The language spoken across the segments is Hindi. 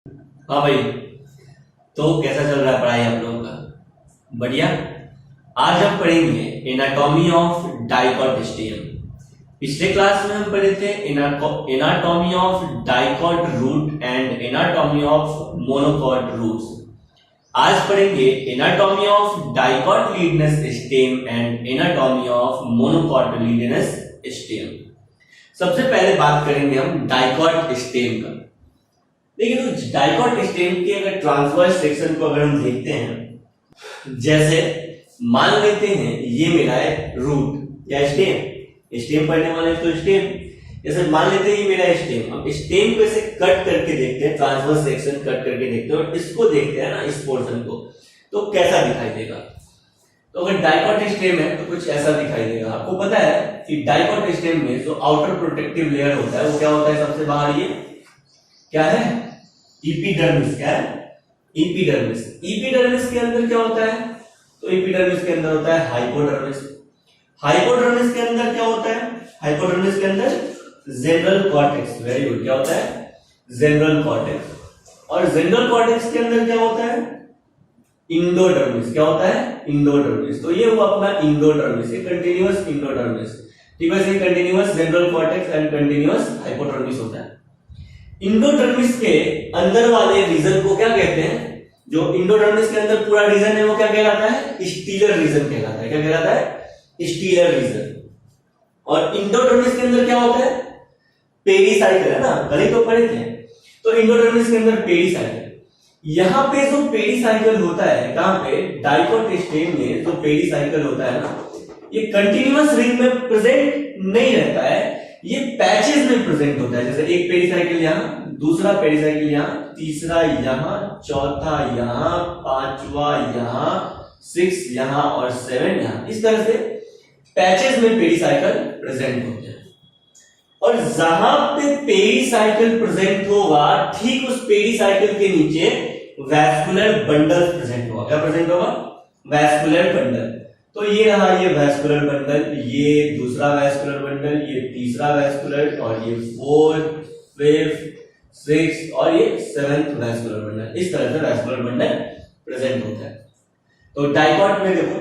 हाँ भाई। तो कैसा चल रहा है पढ़ाई आप लोगों का? बढ़िया। आज हम पढ़ेंगे एनाटॉमी ऑफ डाइकॉट स्टेम। पिछले क्लास में हम पढ़े थे anatomy of dicot root and anatomy of monocot roots. आज पढ़ेंगे एनाटॉमी ऑफ डाइकॉट लीडनेस stem and anatomy of monocot लीडनेस स्टेम। सबसे पहले बात करेंगे हम डाइकॉट स्टेम का। देखिए, तो डाइकॉट स्टेम के अगर ट्रांसवर्स सेक्शन को अगर हम देखते हैं, जैसे मान लेते हैं ये मेरा है रूट या स्टेम पढ़ने वाले तो स्टेम, जैसे मान लेते हैं ये मेरा स्टेम। अब स्टेम को ऐसे कट करके देखते हैं, ट्रांसवर्स सेक्शन कट करके देखते हैं और इसको देखते हैं ना, इस पोर्शन को, तो कैसा दिखाई देगा। तो अगर डाइकॉट स्टेम है तो कुछ ऐसा दिखाई देगा। आपको पता है कि डाइकॉट स्टेम में जो आउटर प्रोटेक्टिव लेयर होता है वो क्या होता है? सबसे बाहर ये क्या है? इपिडर्मिस। क्या है? इपिडर्मिस। इपिडर्मिस के अंदर क्या होता है? तो इपिडर्मिस के अंदर होता है हाइपोडर्मिस। हाइपोडर्मिस के अंदर क्या होता है? हाइपोडर्मिस के अंदर जेनरल कॉर्टेक्स। Very good. क्या होता है? General cortex. और जेनरल कॉर्टेक्स के अंदर क्या होता है? इंडोडर्मिस। क्या होता है? इंडोडर्मिस। तो ये हुआ अपना इंडोडर्मिस, ये कंटीन्यूअस इंडोडर्मिस। ठीक है, continuous general cortex and continuous hypodermis होता है। इंडोडर्मिस के अंदर वाले रीजन को क्या कहते हैं? जो इंडोडर्मिस के अंदर पूरा रीजन है वो क्या कहलाता है? स्टीलर रीजन कहलाता है। क्या कहलाता है? Stealer reason. और इंडोडर्मिस के अंदर क्या होता है? पेरीसाइकिल है ना, कल ही तो पढ़े थे। तो इंडोडर्मिस के अंदर पेरीसाइकिल। यहां पे जो पेरीसाइकिल होता है, कहां पे? डाइकॉट स्टेम में जो पेरीसाइकिल होता है ना, ये कंटिन्यूअस रिंग में प्रेजेंट नहीं रहता है, ये पैचेस में प्रेजेंट होता है। जैसे एक पेरीसाइकिल यहां, दूसरा पेरीसाइकिल यहां, तीसरा यहां, चौथा यहां, पांचवा यहां, 6 यहां और 7 यहां। इस तरह से पैचेस में पेरीसाइकिल प्रेजेंट होते हैं। और जहां पे पेरीसाइकिल प्रेजेंट होगा, ठीक उस पेरीसाइकिल के नीचे वैस्कुलर बंडल प्रेजेंट होगा। क्या प्रेजेंट होगा? Vascular bundle. तो ये रहा ये वैस्कुलर बंडल, ये दूसरा वैस्कुलर बंडल, ये तीसरा वैस्कुलर, और ये 4th, 5th, 6th और ये 7th वैस्कुलर बंडल। इस तरह से वैस्कुलर बंडल प्रेजेंट होता है। तो डाइकॉट में देखो,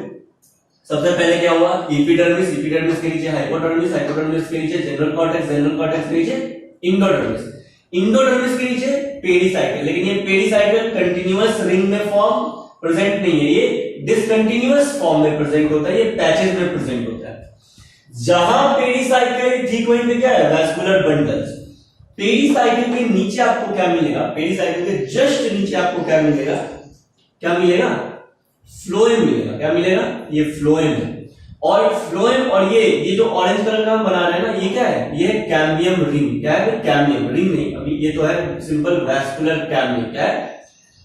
सबसे पहले क्या हुआ? एपिडर्मिस, एपिडर्मिस के नीचे हाइपोडर्मिस, हाइपोडर्मिस के नीचे जनरल कॉर्टेक्स, जनरल कॉर्टेक्स के नीचे इंडोडर्मिस, इंडोडर्मिस के नीचे पेरीसाइकिल। लेकिन ये पेरीसाइकिल कंटीन्यूअस रिंग में फॉर्म प्रेजेंट नहीं है, ये डिसकंटीन्यूअस फॉर्म में प्रेजेंट होता है, ये पैचेस में प्रेजेंट होता है। जहां पेरीसाइकिल ठीक वहीं पे क्या है? Vascular bundles. पेरीसाइकिल के नीचे आपको क्या मिलेगा? पेरीसाइकिल के जस्ट नीचे आपको क्या मिलेगा? क्या मिलेगा? फ्लोएम मिलेगा। क्या मिलेगा? ये फ्लोएम है। और फ्लोएम और ये जो ऑरेंज कलर का हम बना रहे हैं ना, ये क्या है? ये है कैम्बियम रिंग। क्या है? कैम्बियम रिंग नहीं, अभी ये तो है सिंपल वैस्कुलर कैम्बियम। क्या है?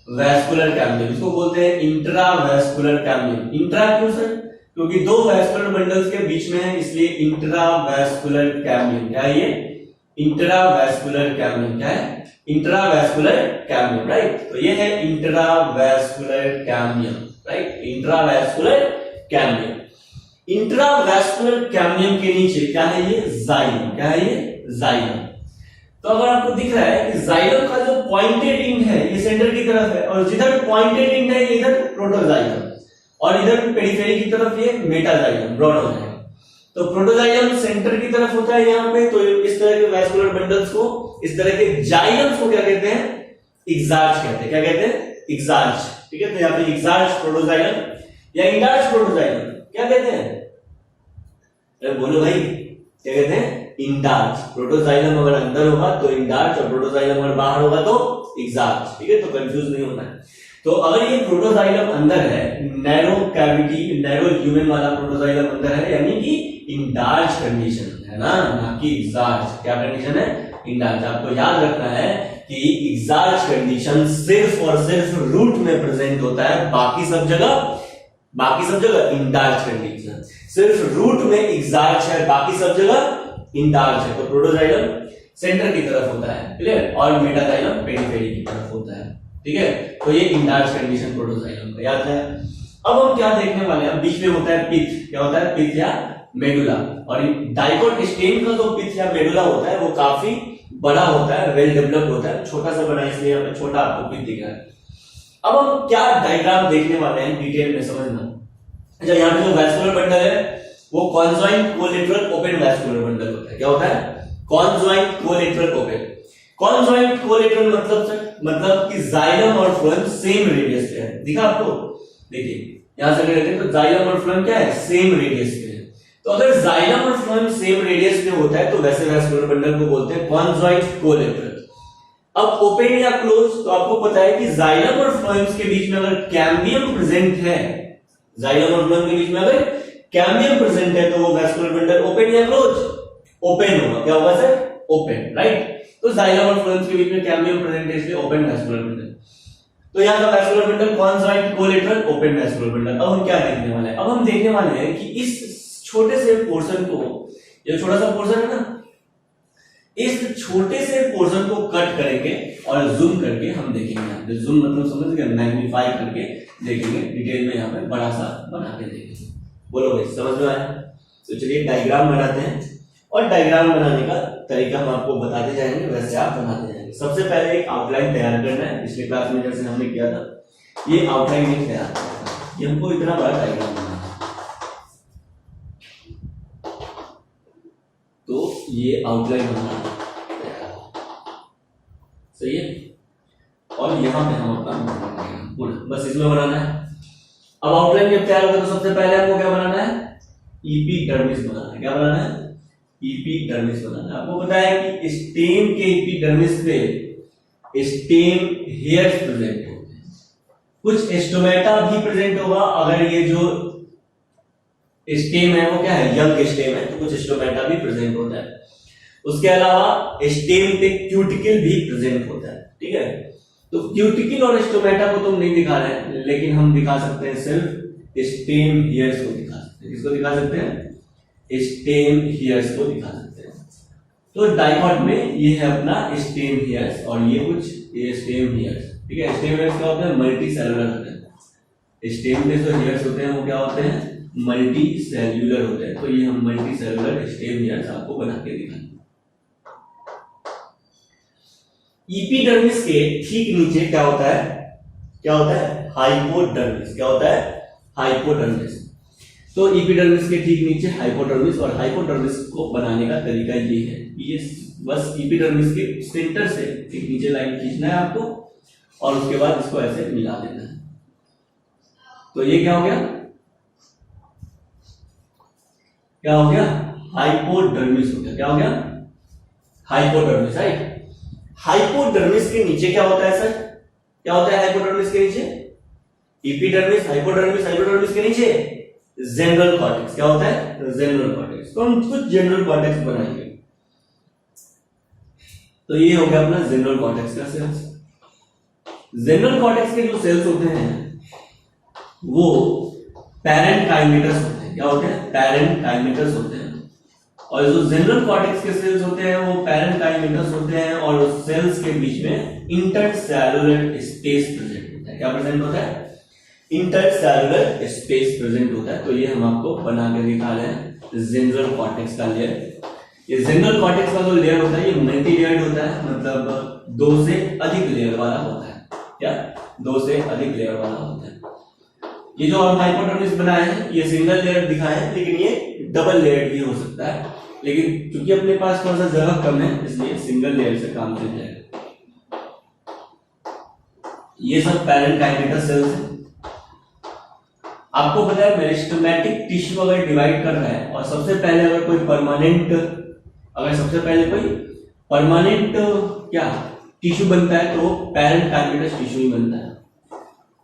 Vascular cambium. इसको बोलते हैं इंट्रावैस्कुलर कैम्बियम। इंट्रा क्यों सर? क्योंकि दो वैस्कुलर बंडल्स के बीच में है, इसलिए इंट्रावैस्कुलर कैम्बियम। क्या है ये? Intravascular cambium. क्या है? Intravascular cambium, right. तो ये है intravascular cambium, right. Intravascular cambium. Intravascular cambium के नीचे क्या है? ये जाइलम। क्या है ये? जाइलम। तो अगर आपको दिख रहा है कि जाइलम का जो पॉइंटेड एंड है ये सेंटर की तरफ है, और जिधर पॉइंटेड एंड है इधर प्रोटोजाइलम, और इधर पेरिफेरी की तरफ ये मेटाजाइलम, ब्रॉड हो जाएगा। तो प्रोटोजाइलम सेंटर की तरफ होता है यहां पे। तो इस तरह के वैस्कुलर बंडल्स को, इस तरह के जाइलम्स को क्या कहते हैं? एग्जार्च कहते हैं। क्या कहते हैं? एग्जार्च। ठीक है, तो यहां पे एग्जार्च प्रोटोजाइलम या इंडार्च प्रोटोजाइलम क्या कहते हैं? अरे बोलो भाई, क्या कहते हैं? इंडार्च। प्रोटोजाइलम अगर अंदर होगा तो इंडार्च, और प्रोटोजाइलम अगर बाहर होगा तो एग्जार्च। ठीक है, तो कंफ्यूज नहीं होना है। तो अगर ये प्रोटोजाइलम अंदर है, नैरो कैविटी, नैरो ल्यूमेन वाला प्रोटोजाइलम अंदर है, यानी कि इंडार्च कंडीशन है ना कि एग्जार्च। क्या कंडीशन है? इंडार्च। आपको याद रखना है कि एग्जार्च कंडीशन सिर्फ और सिर्फ रूट में प्रेजेंट होता है, बाकी सब जगह इंडार्च कंडीशन। सिर्फ रूट में एग्जार्च है, बाकी सब जगह इंडार्च है। तो प्रोटोजाइलम सेंटर की तरफ होता है, क्लियर, और मेटाजाइलम पेरिफेरी की तरफ होता है। ठीक है, तो ये इंडार्च कंडीशन प्रोटोजाइलम का याद है। अब हम क्या देखने वाले हैं? बीच में होता है पिथ। क्या होता है? पिथ या मेडुला। और डाइकॉट स्टेम का जो पिथ या मेडुला होता है वो काफी बड़ा होता है, वेल डेवलप्ड होता है। छोटा सा बना इसलिए यहाँ पे छोटा आपको पिक दिख रहा है। अब हम क्या डायग्राम देखने वाले हैं डिटेल में समझना। अच्छा, यहाँ पे जो वैस्कुलर बंडल है वो conjoint collateral open vascular bundle होता है। क्या होता है? Conjoint collateral open. Conjoint collateral मतलब सर, मतलब कि जाइलम और फ्लोएम सेम रेडियस पे है। दिखा आपको? देखिए यहां से अगर देखें तो जाइलम और फ्लोएम क्या है? सेम रेडियस पे है। तो अगर जाइलम और फ्लोएम सेम रेडियस पे होता है तो वैसे वैस्कुलर बंडल को बोलते हैं कॉन्जॉइंट कोलेटरल। अब ओपन या क्लोज, तो आपको पता है कि जाइलम और फ्लोएम के बीच में अगर कैम्बियम प्रेजेंट है, जाइलम और फ्लोएम के बीच में अगर कैम्बियम प्रेजेंट है तो वो वैस्कुलर बंडल ओपन या क्लोज? ओपन होगा। क्या होगा सर? Open, right. तो जाइलम और फ्लोएम के बीच में कैम्बियम प्रेजेंट है इसलिए ओपन वैस्कुलर बंडल। तो यहाँ का vascular bundle conjoint collateral open vascular bundle. अब हम क्या देखने वाले हैं? अब हम देखने वाले हैं कि इस छोटे से पोर्शन को, ये छोटा सा पोर्शन है ना, इस छोटे से पोर्शन को कट करेंगे और जूम करके हम देखेंगे। जूम मतलब समझ गए? मैग्नीफाई करके देखेंगे डिटेल में, यहाँ पे बड़ा सा बना के देखेंगे। बोलो भाई, समझ में आया? तो चलिए डायग्राम बनाते हैं और डायग्राम बनाने का तरीका हम आपको बताते जाएंगे, वैसे आप बनाते जाएंगे। सबसे पहले एक आउटलाइन तैयार करना है। पिछले क्लास में जैसे हमने किया था, ये आउटलाइन एक तैयार करना है। ये हमको इतना बड़ा डायग्राम बनाना है, तो ये आउटलाइन बनाना है, सही है। और यहाँ पे हम अपना पूरा बस इसमें बनाना है। अब आउटलाइन जब तैयार होगा तो सबसे पहले हमको क्या बनाना है? एपिडर्मिस बनाना है। क्या बनाना है? एपिडर्मिस बनाना है। आपको पता है कि स्टेम के एपिडर्मिस पे स्टेम हेयर्स प्रेजेंट होते हैं, कुछ स्टोमेटा भी प्रेजेंट होगा। अगर ये जो स्टेम है वो क्या है? यंग स्टेम है, तो कुछ स्टोमेटा भी प्रेजेंट होता है। उसके अलावा स्टेम पे क्यूटिकल भी प्रेजेंट होता है, ठीक है। तो क्यूटिकल और स्टोमेटा को तुम नहीं दिखा रहे हैं, लेकिन हम दिखा सकते हैं सिर्फ स्टेम हेयर्स को दिखा सकते हैं। किसको दिखा सकते हैं? स्टेम हेयर्स को दिखा सकते हैं। तो डाइकॉट में ये है अपना स्टेम हेयर्स और ये कुछ स्टेम हेयर्स, ठीक है। स्टेम हेयर्स क्या होते हैं? मल्टी सेलुलर होते हैं। स्टेम पे जो हेयर्स होते हैं वो क्या होते हैं? मल्टी सेल्यूलर होते हैं। तो ये हम मल्टी सेलुलर स्टेम हेयर्स आपको बना के दिखाएंगे। एपिडर्मिस के ठीक नीचे क्या होता है? क्या होता है? हाइपोडर्मिस। क्या होता है? हाइपोडर्मिस। तो एपिडर्मिस के ठीक नीचे हाइपोडर्मिस, और हाइपोडर्मिस को बनाने का तरीका ये है, ये बस एपिडर्मिस के सेंटर से ठीक नीचे लाइन खींचना है आपको और उसके बाद इसको ऐसे मिला देना है। तो ये क्या हो गया? क्या हो गया? हाइपोडर्मिस हो गया। क्या हो गया? Hypodermis, right. हाइपोडर्मिस के नीचे क्या होता है सर? क्या होता है हाइपोडर्मिस के नीचे? एपिडर्मिस, हाइपोडर्मिस, हाइपोडर्मिस के नीचे जनरल कॉर्टेक्स। क्या होता है? General cortex. तो हम कुछ जनरल कॉर्टेक्स बनाएंगे। तो ये हो गया अपना जनरल कॉर्टेक्स का सेल्स। जनरल कॉर्टेक्स के जो सेल्स होते हैं वो पैरेन्काइमेटस होते हैं। क्या होते हैं? पैरेन्काइमेटस होते हैं। और जो जनरल कॉर्टेक्स के सेल्स होते हैं वो पैरेन्काइमेटस होते हैं और उस सेल्स के बीच में इंटरसेलुलर स्पेस प्रेजेंट होता है। क्या प्रेजेंट होता है? इंटरसेलुलर स्पेस प्रेजेंट होता है। तो ये हम आपको बना के दिखा रहे हैं जनरल कॉर्टेक्स का लेयर। ये जनरल कॉर्टेक्स का जो लेयर होता है ये मल्टी लेयर्ड होता है, मतलब 2 से अधिक लेयर वाला होता है। क्या? 2 से अधिक लेयर वाला होता है। ये जो हम हाइपोडर्मिस बनाए हैं ये सिंगल लेयर दिखाए हैं, लेकिन ये डबल लेयर भी हो सकता है, लेकिन क्योंकि अपने पास थोड़ा सा जगह कम है इसलिए सिंगल लेयर से काम चल जाएगा। ये सब पैरेन्काइमेटस सेल्स हैं। आपको पता है मेरिस्टेमेटिक टिश्यू अगर डिवाइड कर रहा है और सबसे पहले अगर कोई परमानेंट क्या टिश्यू बनता है तो पैरेन्काइमेटस टिश्यू ही बनता है,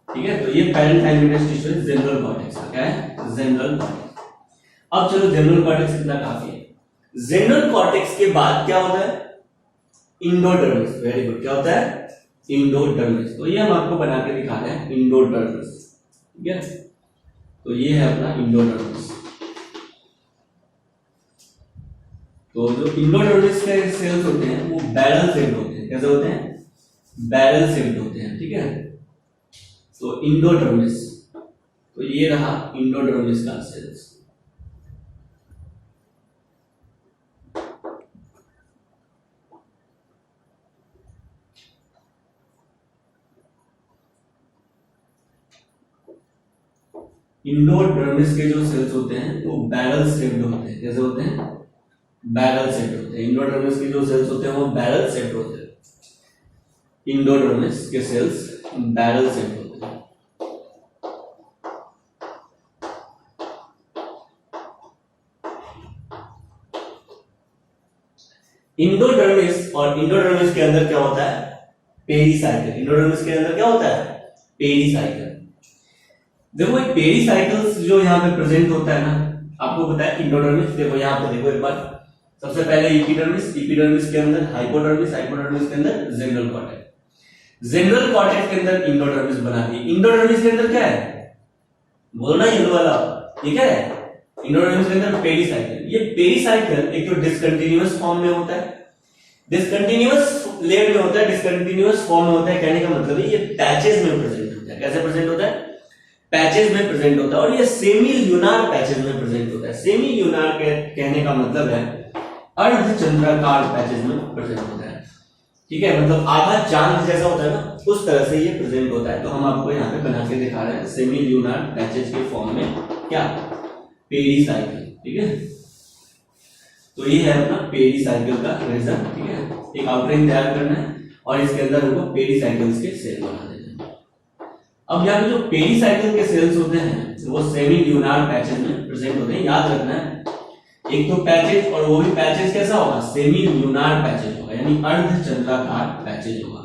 ठीक है। तो ये पैरेन्काइमेटस टिश्यू है जनरल कॉर्टेक्स का। क्या है? General cortex. अब चलो जनरल कॉर्टेक्स कितना काफी है। जनरल कॉर्टेक्स के बाद क्या होता है? इंडोडर्मिस। Very good. क्या होता है? इंडोडर्मिस। तो ये हम आपको बना के दिखा रहे हैं इंडोडर्मिस, ठीक है। तो ये है अपना इंडोडर्मिस। तो जो इंडोडर्मिस के सेल्स होते हैं वो बैरल शेप्ड होते हैं। कैसे होते हैं? बैरल शेप्ड होते हैं, ठीक है। तो इंडोडर्मिस, तो ये रहा इंडोडर्मिस का सेल्स। इंडोडर्मिस के जो सेल्स होते हैं वो बैरल शेप्ड होते हैं। कैसे होते हैं? बैरल शेप्ड होते हैं। इंडोडर्मिस के जो सेल्स होते हैं वो बैरल शेप्ड होते हैं। इंडोडर्मिस के सेल्स बैरल शेप्ड होते हैं। इंडोडर्मिस और इंडोडर्मिस के अंदर क्या होता है? पेरीसाइकिल। इंडोडर्मिस के अंदर क्या होता है? पेरीसाइकिल। देखो ये पेरीसाइकिल्स जो यहाँ पे प्रेजेंट होता है ना, आपको पता है इंडोडर्मिस, देखो यहाँ पे देखो एक बार, सबसे पहले एपिडर्मिस, एपिडर्मिस के अंदर हाइपोडर्मिस, हाइपोडर्मिस के अंदर जेनरल कॉर्टेक्स, जेनरल कॉर्टेक्स के अंदर इंडोडर्मिस बना दी। इंडोडर्मिस के अंदर क्या है? बोलो ना येलो वाला, ये क्या है? इंडोडर्मिस के अंदर पेरीसाइकिल। ये पेरीसाइकिल एक तो डिसकंटीन्यूअस फॉर्म में होता है, डिसकंटीन्यूअस लेयर में होता है, डिसकंटीन्यूअस फॉर्म में होता है। कहने का मतलब है ये पैचेस में प्रेजेंट होता है। कैसे प्रेजेंट होता है? पैचेस में प्रेजेंट होता है। और ये सेमी ल्यूनार पैचेस में प्रेजेंट होता है। सेमी ल्यूनार कहने का मतलब है अर्धचंद्राकार पैचेस में प्रेजेंट होता है। ठीक है, मतलब आधा चांद जैसा होता है ना, उस तरह से ये प्रेजेंट होता है। तो हम आपको यहाँ पे बना के दिखा रहे हैं सेमी ल्यूनार पैचेस के फॉर्म में क्या? पेरीसाइकिल। ठीक है, तो ये है अपना पेरीसाइकिल का रीजन। ठीक है, एक आउटलाइन तैयार करना है और इसके अंदर हमको पेरीसाइकिल्स के सेल बना देना है। अब यहाँ पे जो पेरीसाइकिल के सेल्स होते हैं वो सेमी ल्यूनार पैचेस में प्रेजेंट होते हैं। याद रखना है, एक तो पैचेस, और वो भी पैचेस कैसा होगा? सेमी ल्यूनार पैचेस होगा, यानी अर्धचंद्राकार पैचेस होगा।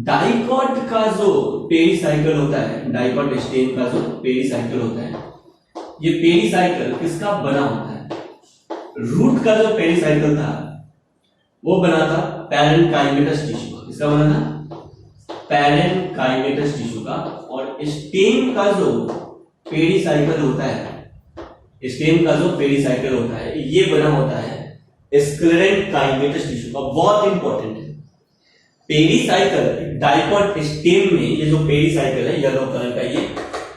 डाइकॉट का जो पेरीसाइकिल होता है, डाइकॉट स्टेन का जो पेरीसाइकिल होता है, ये पेरीसाइकिल किसका बना होता है? रूट का जो पेरीसाइकिल था वो बना था पैरेन्काइमेटस टिश्यू का। किसका बना था? पैरेन्काइमेटस टिश्यू का। और स्टेम का जो पेरीसाइकिल होता है, स्टेम का जो पेरीसाइकिल होता है, ये बना होता है स्क्लेरेन्काइमेटस टिश्यू का। बहुत इंपॉर्टेंट है पेरीसाइकिल। डाइकॉट स्टेम में ये जो पेरीसाइकिल है येलो कलर का,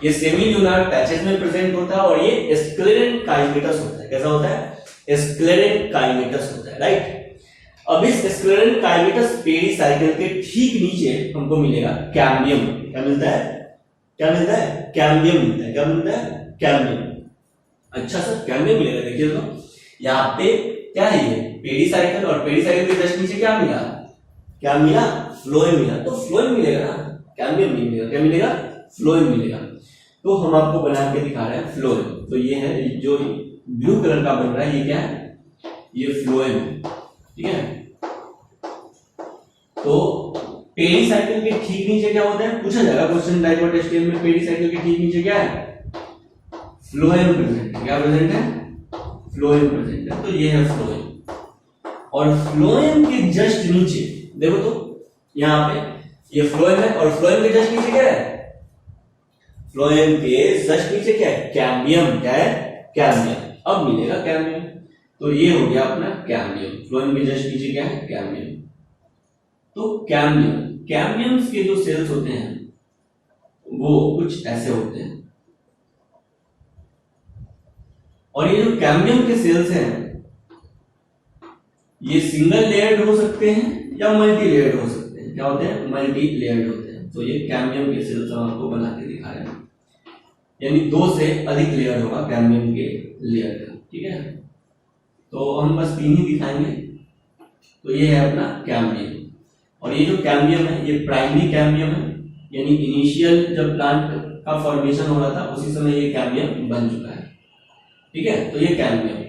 ये सेमी ल्यूनार पैचेस में प्रेजेंट होता है और ये स्क्लेरेन्काइमेटस होता है। कैसा होता है? स्क्लेरेन्काइमेटस होता है, राइट। अब इस स्क्लेरेन्काइमेटस पेरीसाइकिल के ठीक नीचे हमको मिलेगा कैम्बियम। क्या मिलता है? क्या मिलता है? कैम्बियम मिलता है। क्या मिलता है? कैम्बियम। अच्छा सर, कैम्बियम मिलेगा। देखिए तो यहाँ पे क्या है? ये पेरीसाइकिल, और पेरीसाइकिल के जस्ट नीचे क्या मिला? क्या मिला? फ्लोएम मिला। तो फ्लोएम मिलेगा ना, कैम्बियम नहीं मिलेगा। क्या मिलेगा? फ्लोएम मिलेगा। तो हम आपको बना के दिखा रहे हैं फ्लोएम। तो ये है जो ब्लू कलर का बन रहा है, ये क्या है? ये फ्लोएम। ठीक है, तो पेरीसाइकिल के ठीक नीचे क्या होता है? पूछा जाएगा क्वेश्चन, डाइकॉट स्टेम में पेरीसाइकिल के ठीक नीचे क्या है? फ्लोएम प्रेजेंट है। क्या प्रेजेंट है? फ्लोएम प्रेजेंट है। तो ये है फ्लोएम। और फ्लोएम के जस्ट नीचे देखो तो यहाँ पे ये फ्लोएम है, और फ्लोएम के जस्ट नीचे क्या है? फ्लोएम के जस्ट नीचे क्या है? कैम्बियम। क्या है? कैम्बियम। अब मिलेगा कैम्बियम। तो ये हो गया अपना कैम्बियम। फ्लोएम के जस्ट नीचे क्या है? कैम्बियम। तो कैम्बियम, कैम्बियम्स के जो सेल्स होते हैं वो कुछ ऐसे होते हैं। और ये जो कैम्बियम के सेल्स हैं ये सिंगल लेयर्ड हो सकते हैं या मल्टी लेयर्ड हो सकते हैं। क्या होते हैं? मल्टी लेयर्ड होते हैं। तो ये कैम्बियम के सेल्स हम आपको बना के दिखा रहे हैं, यानी 2 से अधिक लेयर होगा कैम्बियम के लेयर का। ठीक है, तो हम बस 3 ही दिखाएंगे। तो ये है अपना कैम्बियम। और ये जो कैम्बियम है ये प्राइमरी कैम्बियम है, यानी इनिशियल जब प्लांट का फॉर्मेशन हो रहा था उसी समय ये कैम्बियम बन चुका है। ठीक है, तो ये कैम्बियम।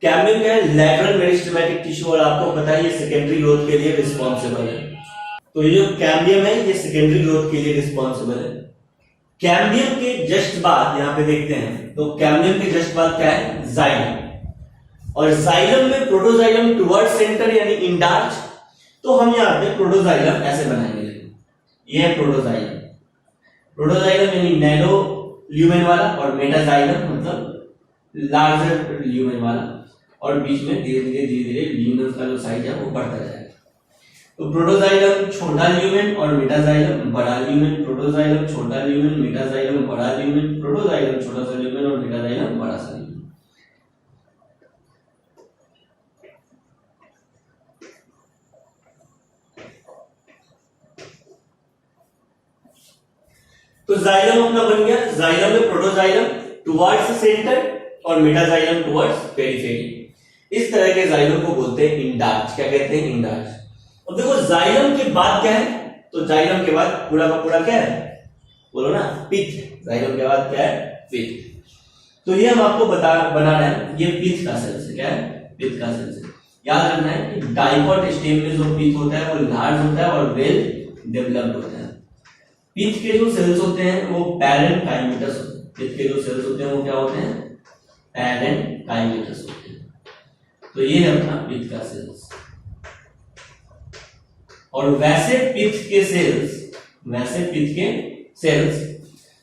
कैम्बियम क्या है? लैटरल मेरिस्टेमेटिक टिश्यू, और आपको पता है ये सेकेंडरी ग्रोथ के लिए रिस्पॉन्सिबल है। तो ये जो कैम्बियम है ये सेकेंडरी ग्रोथ के लिए रिस्पॉन्सिबल है। कैम्बियम के जस्ट बाद यहां पे देखते हैं, तो कैम्बियम के जस्ट बाद क्या है? जाइलम। और जाइलम में प्रोटोजाइलम टुवर्ड सेंटर यानी इंडार्च। तो हम यहां पे प्रोटोजाइलम ऐसे बनाएंगे। ये है प्रोटोजाइलम। प्रोटोजाइलम यानी नैरो ल्यूमेन वाला, और मेटाजाइलम मतलब लार्जर ल्यूमेन वाला। और बीच में धीरे धीरे ल्यूमेन का जो साइज है वो बढ़ता जाएगा। तो प्रोटोजाइलम छोटा ल्यूमेन और मेटाजाइलम बड़ा ल्यूमेन। प्रोटोजाइलम छोटा ल्यूमेन, मेटाजाइलम बड़ा ल्यूमेन, प्रोटोजाइलम छोटा सा ल्यूमेन और मेटाजाइलम बड़ा सा ल्यूमेन। तो जाइलम अपना बन गया, जाइलम में प्रोटोजाइलम टुवर्ड्स सेंटर और मेटाजाइलम टुवर्ड्स पेरिफेरी। इस तरह के जाइलम को बोलते हैं इंडार्च। क्या कहते हैं? इंडार्च। और देखो जाइलम के बाद क्या है, तो जाइलम के बाद पूरा का पूरा क्या है, बोलो ना, पिथ। जाइलम के बाद क्या है? पिथ। तो ये हम आपको बना रहे हैं, ये पिथ का सेल्स है। क्या है? पिथ का सेल्स है। याद रखना है कि डाइकोट स्टेम में जो पिथ होता है वो लार्ज होता है और वेल डेवलप्ड होता है। पिथ के जो सेल्स होते हैं वो पैरेन्काइमेटस होते हैं। पिथ के जो सेल्स होते हैं वो क्या होते हैं? पैरेन्काइमेटस होते हैं। तो ये है अपना पिथ का सेल्स। और वैसे पिथ के सेल्स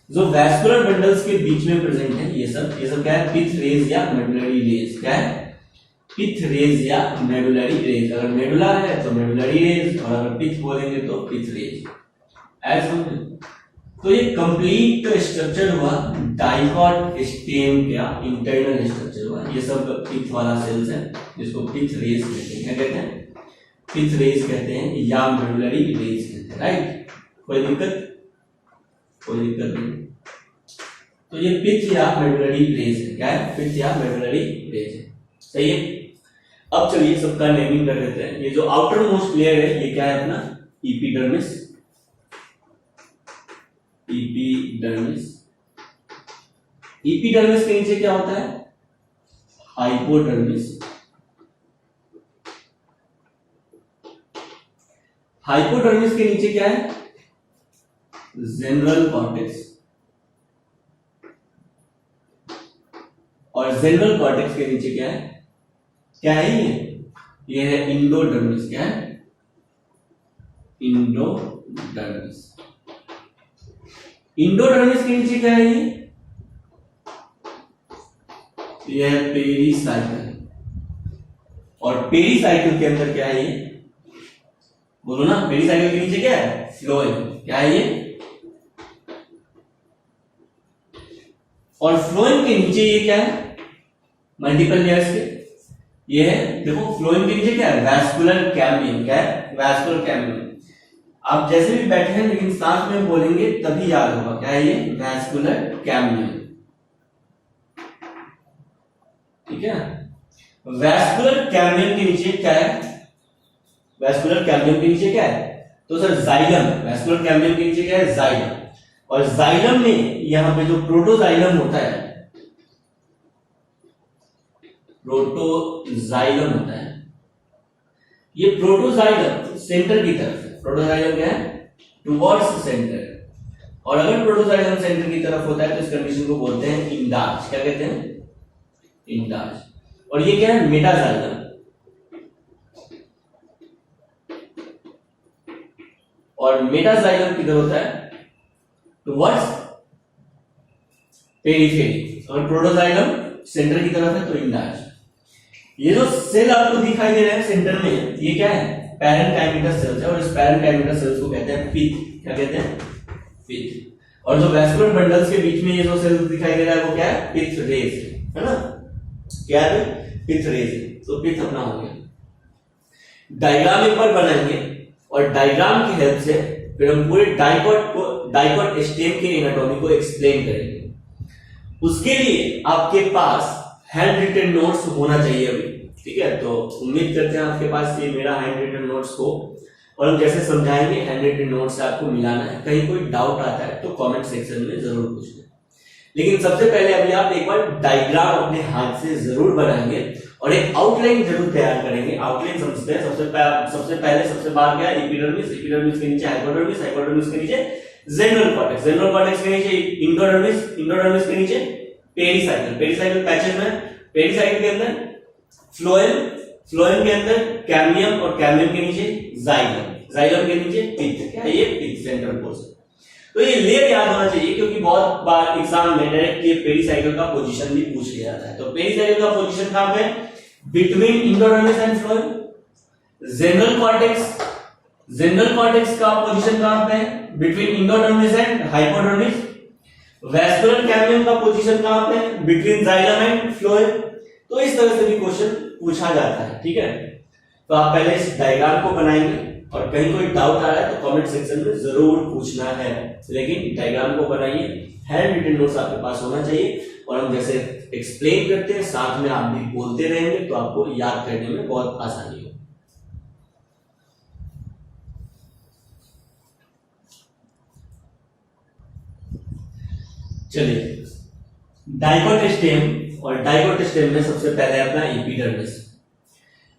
जो वैस्कुलर बंडल्स के बीच में प्रेजेंट है, ये सब क्या है? पिथ रेज या मेडुलरी रेज। क्या है? पिथ रेज या मेडुलरी रेज। अगर मेडुला है तो मेडुलरी रेज, और अगर पिथ बोलेंगे तो पिथ रेज। ऐसा समझे? तो ये कंप्लीट स्ट्रक्चर हुआ डाइकोट स्टेम का इंटरनल स्ट्रक्चर हुआ। ये सब पिथ वाला सेल्स है जिसको पिथ रेज कहते हैं। क्या कहते हैं? पिथ रेज कहते हैं या मेडुलरी रेज कहते हैं। राइट? कोई दिक्कत नहीं। तो ये पिथ या मेडुलरी रेज है। क्या है? पिथ या मेडुलरी रेज है। सही है। अब चलिए सबका नेमिंग कर लेते हैं। ये जो आउटर मोस्ट लेयर है ये क्या है अपना? एपिडर्मिस। एपिडर्मिस के नीचे क्या होता है? हाइपोडर्मिस। हाइपोडर्मिस के नीचे क्या है? General cortex. और जनरल कॉर्टेक्स के नीचे क्या है? क्या है ये है इंडोडर्मिस। क्या है? इंडोडर्मिस। इंडोडर्मिस के नीचे क्या है ये है पेरीसाइकिल। और पेरीसाइकिल के अंदर क्या है ये? बोलो ना, पेरीसाइकिल के नीचे क्या है? फ्लोएम। क्या है ये? और फ्लोएम के नीचे ये क्या है? मल्टीपल लेयर्स के ये है। देखो फ्लोएम के नीचे क्या है? Vascular cambium. क्या है? Vascular cambium. आप जैसे भी बैठे हैं लेकिन साथ में बोलेंगे तभी याद होगा। क्या है ये? Vascular cambium. ठीक है। वैस्कुलर कैम्बियम के नीचे क्या है? वैस्कुलर कैम्बियम के नीचे क्या है? तो सर जाइलम। वैस्कुलर कैम्बियम के नीचे क्या है? जाइलम। और जाइलम में यहां पे जो प्रोटोजाइलम होता है, प्रोटोजाइलम होता है, ये प्रोटोजाइलम सेंटर की तरफ है। प्रोटोजाइलम क्या है? Towards centre. और अगर प्रोटोजाइलम सेंटर की तरफ होता है तो इस कंडीशन को बोलते हैं इंडार्च। क्या कहते हैं? इंडार्च। और ये क्या है? मेटाजाइलम। और मेटाजाइलम किधर होता है? Towards periphery. और प्रोटोजाइलम सेंटर की तरफ है तो इंडार्च। ये जो सेल आपको दिखाई दे रहा है सेंटर में, ये क्या है? पैरेन्काइमेटस सेल्स है। और इस पैरेन्काइमेटस सेल्स को कहते हैं पिथ। क्या कहते हैं? पिथ। और जो वैस्कुलर बंडल्स के बीच में ये जो सेल दिखाई दे रहा है वो क्या है? पिथ रेज है ना? क्या है? पिथ रेज। तो पिथ अपना हो गया। डायग्राम एक बार बनाएंगे और डायग्राम की हेल्प से फिर हम पूरे डाइकोट स्टेम के एनाटॉमी को एक्सप्लेन करेंगे। उसके लिए आपके पास हैंड रिटन नोट्स होना चाहिए अभी। ठीक है, तो उम्मीद करते हैं आपके पास ये मेरा हैंड रिटन नोट्स हो और हम जैसे समझाएंगे हैंड रिटन नोट्स से आपको मिलाना है। कहीं कोई डाउट आता है तो कमेंट सेक्शन में जरूर पूछना। लेकिन सबसे पहले अभी आप एक बार डायग्राम अपने हाथ से जरूर बनाएंगे और एक आउटलाइन जरूर तैयार करेंगे। आउटलाइन समझते हैं। सबसे बाहर क्या है? एपिडर्मिस। एपिडर्मिस के नीचे हाइपोडर्मिस। हाइपोडर्मिस के नीचे जनरल कॉर्टेक्स। जनरल कॉर्टेक्स के नीचे इंडोडर्मिस। इंडोडर्मिस के नीचे पेरीसाइकिल। पेरीसाइकिल पैचेस में, पेरीसाइकिल के अंदर फ्लोएम। फ्लोएम के अंदर कैम्बियम और कैम्बियम के नीचे जाइलम। जाइलम के नीचे पिथ। क्या है ये? पिथ सेंट्रल पोर्शन। तो ये लेयर याद होना चाहिए क्योंकि बहुत बार एग्जाम में डायरेक्ट ये पेरीसाइकिल का पोजीशन भी पूछ लिया जाता है। तो पेरीसाइकिल का पोजीशन कहां पे? Between endodermis and phloem. General cortex. General cortex का पोजीशन कहां पे है? Between endodermis and hypodermis. Vascular cambium का पोजीशन कहां पे है? Between xylem and phloem. तो इस तरह से भी क्वेश्चन पूछा जाता है। ठीक है, तो आप पहले इस डायग्राम को बनाएंगे और कहीं कोई डाउट आ रहा है तो कमेंट सेक्शन में जरूर पूछना है। लेकिन डायग्राम को बनाइए, हैंड रिटन नोट्स आपके पास होना चाहिए, और हम जैसे एक्सप्लेन करते हैं साथ में आप भी बोलते रहेंगे तो आपको याद करने में बहुत आसानी हो। चलिए, डाइकोट स्टेम, और डाइकोट स्टेम में सबसे पहले अपना एपिडर्मिस।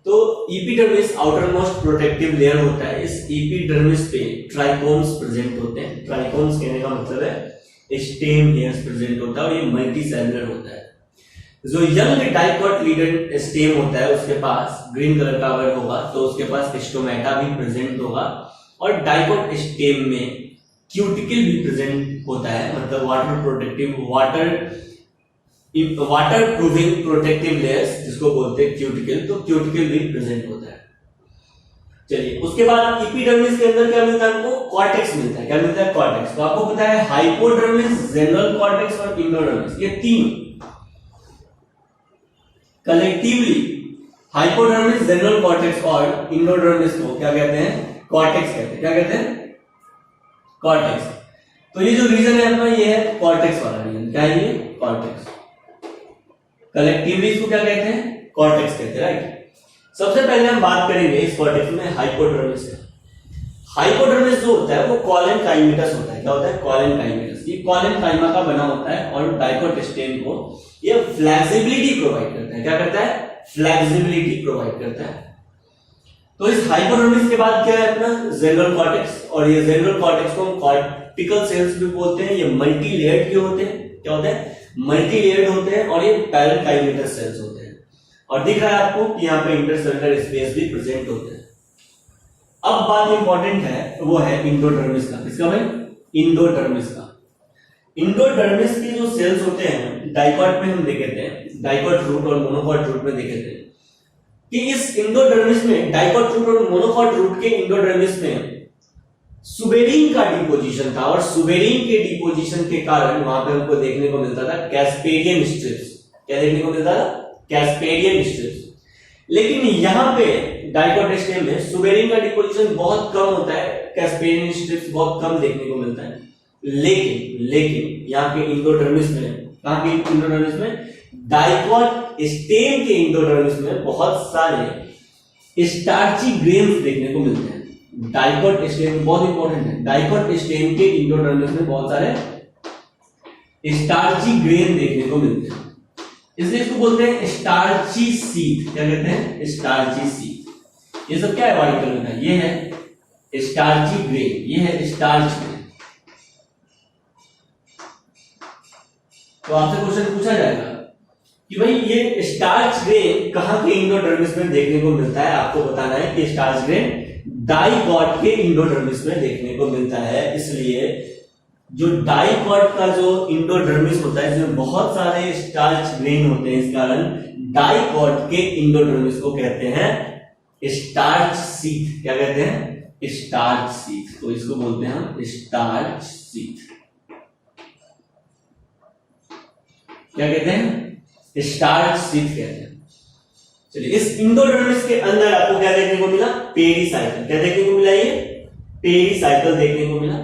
तो epidermis outer most protective layer होता है। इस एपिडर्मिस पे ट्राइकोम्स प्रेजेंट होते हैं। ट्राइकोम्स कहने का मतलब है स्टेम हेयर्स प्रेजेंट होता है, और ये मल्टी सेलुलर होता है। जो यंग डाइकोट लीडर स्टेम होता है उसके पास ग्रीन कलर का अगर होगा तो उसके पास स्टोमेटा भी प्रेजेंट होगा, और डाइकोट स्टेम में क्यूटिकल भी प्रेजेंट होता है, मतलब water protective water proving protective layers जिसको बोलते हैं क्यूटिकल, तो क्यूटिकल भी प्रेजेंट होता है। चलिए, उसके बाद एपिडर्मिस के अंदर क्या मिलता है हमको? कॉर्टेक्स मिलता है। क्या मिलता है? कॉर्टेक्स। तो आपको पता है हाइपोडर्मिस, जनरल कॉर्टेक्स और इंडोडर्मिस, ये तीन कलेक्टिवली हाइपोडर्मिस, जनरल कॉर्टेक्स और इंडोडर्मिस को क्या कहते हैं? कॉर्टेक्स कहते हैं। क्या कहते हैं? कॉर्टेक्स। तो ये जो रीजन है अपना ये है कॉर्टेक्स वाला रीजन। क्या है ये? कॉर्टेक्स। कलेक्टिवली इसको क्या कहते हैं? कॉर्टेक्स कहते हैं, राइट। सबसे पहले हम बात करेंगे इस कॉर्टेक्स में हाइपोडर्मिस है। हाइपोडर्मिस जो होता है वो कॉलन काइमेटस होता है। क्या होता है? कॉलन काइमेटस। ये कॉलन काइमा का बना होता है, और डाइकोट स्टेम को ये फ्लेक्सिबिलिटी प्रोवाइड करता है। क्या करता है? फ्लेक्सिबिलिटी प्रोवाइड करता है। तो इस हाइपोडर्मिस के बाद क्या है अपना? जनरल कॉर्टेक्स, और ये जनरल कॉर्टेक्स को हम कॉर्टिकल सेल्स भी बोलते हैं। ये मल्टी लेयर्ड क्यों होते हैं? क्या होते हैं? मल्टी लेयर्ड होते हैं, और ये पैरेंकाइमेटस सेल्स होते हैं। और दिख रहा है आपको कि यहाँ पे इंटरसेलुलर स्पेस भी प्रेजेंट होते हैं। अब बात इंपॉर्टेंट है वो है इंडोडर्मिस का। किसका भाई? इंडोडर्मिस का। इंडोडर्मिस के जो सेल्स होते हैं डाइकोट में हम देखे थे, डाइकोट रूट और मोनोकोट रूट में देखे थे कि इस इंडोडर्मिस में, डाइकोट रूट और मोनोकोट रूट के इंडोडर्मिस में सुबेरिन का डिपोजिशन था, और सुबेरिन के डिपोजिशन के कारण वहां पे हमको देखने को मिलता था कैस्पेडियन स्ट्रिप्स। क्या देखने को मिलता था? कैस्पेडियन स्ट्रिप्स। लेकिन यहां पे डाइकोट स्टेम में सुबेरिन का डिपोजिशन बहुत कम होता है, कैस्पेडियन स्ट्रिप्स बहुत कम देखने को मिलता है। लेकिन यहाँ के इंडोडर्मिस में, कहां के इंडोडर्मिस में? डाइकोट स्टेम के इंडोडर्मिस में बहुत सारे स्टार्ची ग्रेन्स देखने को मिलते हैं। डाइकोट स्टेम बहुत इंपॉर्टेंट है। डाइकोट स्टेम के इंडोडर्मिस में बहुत सारे स्टार्ची ग्रेन देखने को मिलते हैं, इसलिए इसको बोलते हैं स्टार्ची सीथ। क्या कहते हैं? Starchy sheath. ये सब क्या है? व्हाइट कलर का, ये है स्टार्ची ग्रेन, ये है स्टार्च ग्रेन। तो आपसे क्वेश्चन पूछा जाएगा कि भाई ये स्टार्च ग्रेन कहां के इंडोडर्मिस में देखने को मिलता है? आपको बताना है कि स्टार्च ग्रेन डाइकोट के इंडोडर्मिस में देखने को मिलता है। इसलिए जो डाइकोट का जो इंडोडर्मिस होता है इसमें बहुत सारे स्टार्च ग्रेन होते हैं, इस कारण डाइकोट के इंडोडर्मिस को कहते हैं स्टार्च सीथ। क्या कहते हैं? Starch sheath. तो इसको बोलते हैं हम स्टार्च सीथ। क्या कहते हैं? स्टार्च सीथ कहते हैं। चलिए, इस इंडोडर्मिस के अंदर आपको क्या देखने को मिला? पेरीसाइकल। क्या देखने को मिला? ये पेरीसाइकल देखने को मिला।